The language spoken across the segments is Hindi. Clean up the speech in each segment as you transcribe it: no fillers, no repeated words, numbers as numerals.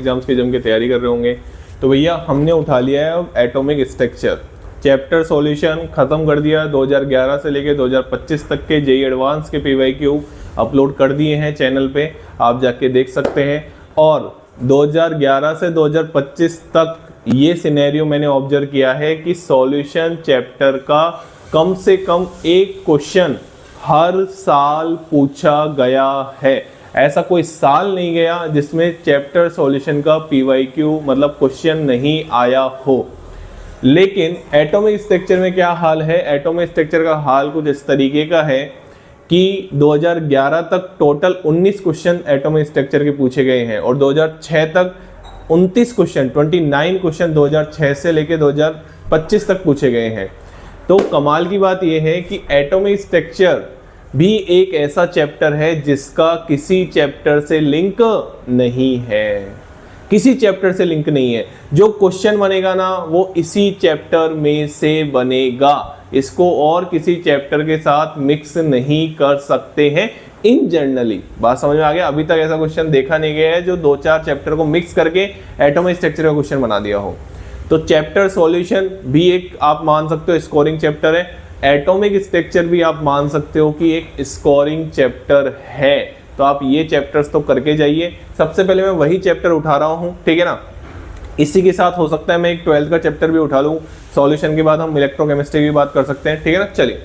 एग्जाम्स की जम के तैयारी कर रहे होंगे। तो भैया हमने उठा लिया है अब एटॉमिक स्ट्रक्चर चैप्टर सॉल्यूशन, ख़त्म कर दिया। 2011 से लेके 2025 तक के जेईई एडवांस के PYQ अपलोड कर दिए हैं चैनल पे, आप जाके देख सकते हैं। और 2011 से 2025 तक ये सिनेरियो मैंने ऑब्जर्व किया है कि सॉल्यूशन चैप्टर का कम से कम एक क्वेश्चन हर साल पूछा गया है। ऐसा कोई साल नहीं गया जिसमें चैप्टर सॉल्यूशन का PYQ मतलब क्वेश्चन नहीं आया हो। लेकिन एटॉमिक स्ट्रक्चर में क्या हाल है? एटॉमिक स्ट्रक्चर का हाल कुछ इस तरीके का है कि 2011 तक टोटल 19 क्वेश्चन एटॉमिक स्ट्रक्चर के पूछे गए हैं और 2006 तक 29 क्वेश्चन 29 क्वेश्चन 2006 से लेके 2025 तक पूछे गए हैं। तो कमाल की बात यह है कि एटॉमिक स्ट्रक्चर भी एक ऐसा चैप्टर है जिसका किसी चैप्टर से लिंक नहीं है, किसी चैप्टर से लिंक नहीं है। जो क्वेश्चन बनेगा ना वो इसी चैप्टर में से बनेगा, इसको और किसी चैप्टर के साथ मिक्स नहीं कर सकते हैं इन जनरली। बात समझ में आ गया? अभी तक ऐसा क्वेश्चन देखा नहीं गया है जो 2-4 चैप्टर को मिक्स करके एटॉमिक स्ट्रक्चर का क्वेश्चन बना दिया हो। तो चैप्टर सॉल्यूशन भी एक आप मान सकते हो स्कोरिंग चैप्टर है, एटॉमिक स्ट्रक्चर भी आप मान सकते हो कि एक स्कोरिंग चैप्टर है। तो आप ये चैप्टर्स तो करके जाइए। सबसे पहले मैं वही चैप्टर उठा रहा हूँ, ठीक है ना। इसी के साथ हो सकता है मैं एक 12th का चैप्टर भी उठा लूँ, सॉल्यूशन के बाद हम इलेक्ट्रोकेमिस्ट्री की बात कर सकते हैं, ठीक है ना। चलिए,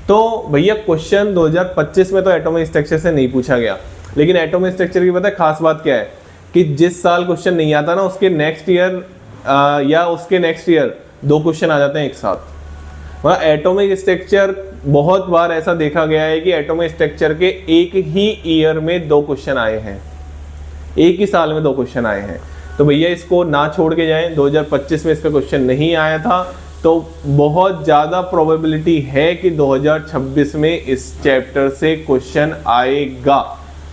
तो भैया क्वेश्चन 2025 में तो एटॉमिक स्ट्रक्चर से नहीं पूछा गया, लेकिन एटॉमिक स्ट्रक्चर की पता है खास बात क्या है कि जिस साल क्वेश्चन नहीं आता ना उसके नेक्स्ट ईयर या उसके नेक्स्ट ईयर 2 क्वेश्चन आ जाते हैं एक साथ। मतलब एटॉमिक स्ट्रक्चर बहुत बार ऐसा देखा गया है कि एटॉमिक स्ट्रक्चर के एक ही ईयर में 2 क्वेश्चन आए हैं, एक ही साल में 2 क्वेश्चन आए हैं। तो भैया इसको ना छोड़ के जाएं, 2025 में इसका क्वेश्चन नहीं आया था तो बहुत ज़्यादा प्रोबेबिलिटी है कि 2026 में इस चैप्टर से क्वेश्चन आएगा।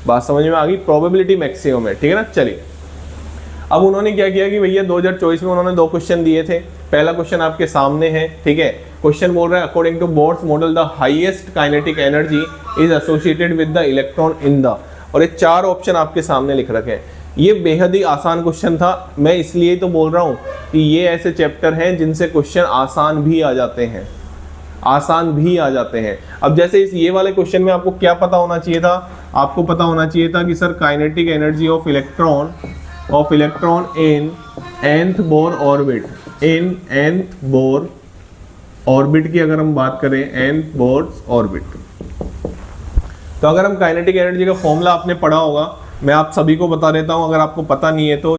बात समझ में आ गई? प्रोबेबिलिटी मैक्सिमम है, ठीक है ना। चलिए, अब उन्होंने क्या किया कि भैया 2024 में उन्होंने 2 क्वेश्चन दिए थे। पहला क्वेश्चन आपके सामने है, ठीक है। क्वेश्चन बोल रहा है according to Bohr's model the highest kinetic energy is associated with the electron in the, और ये 4 ऑप्शन आपके सामने लिख रखे हैं। ये बेहद ही आसान क्वेश्चन था, मैं इसलिए तो बोल रहा हूँ कि ये ऐसे चैप्टर हैं जिनसे क्वेश्चन आसान भी आ जाते हैं, आसान भी आ जाते हैं। अब जैसे इस ये वाले क्वेश्चन में आपको क्या पता होना चाहिए था? आपको पता होना चाहिए था कि sir kinetic energy of electron in nth Bohr orbit, in nth Bohr orbit की अगर हम बात करें, nth बोर ऑर्बिट, तो अगर हम काइनेटिक एनर्जी का फॉर्मूला आपने पढ़ा होगा, मैं आप सभी को बता देता हूं अगर आपको पता नहीं है तो।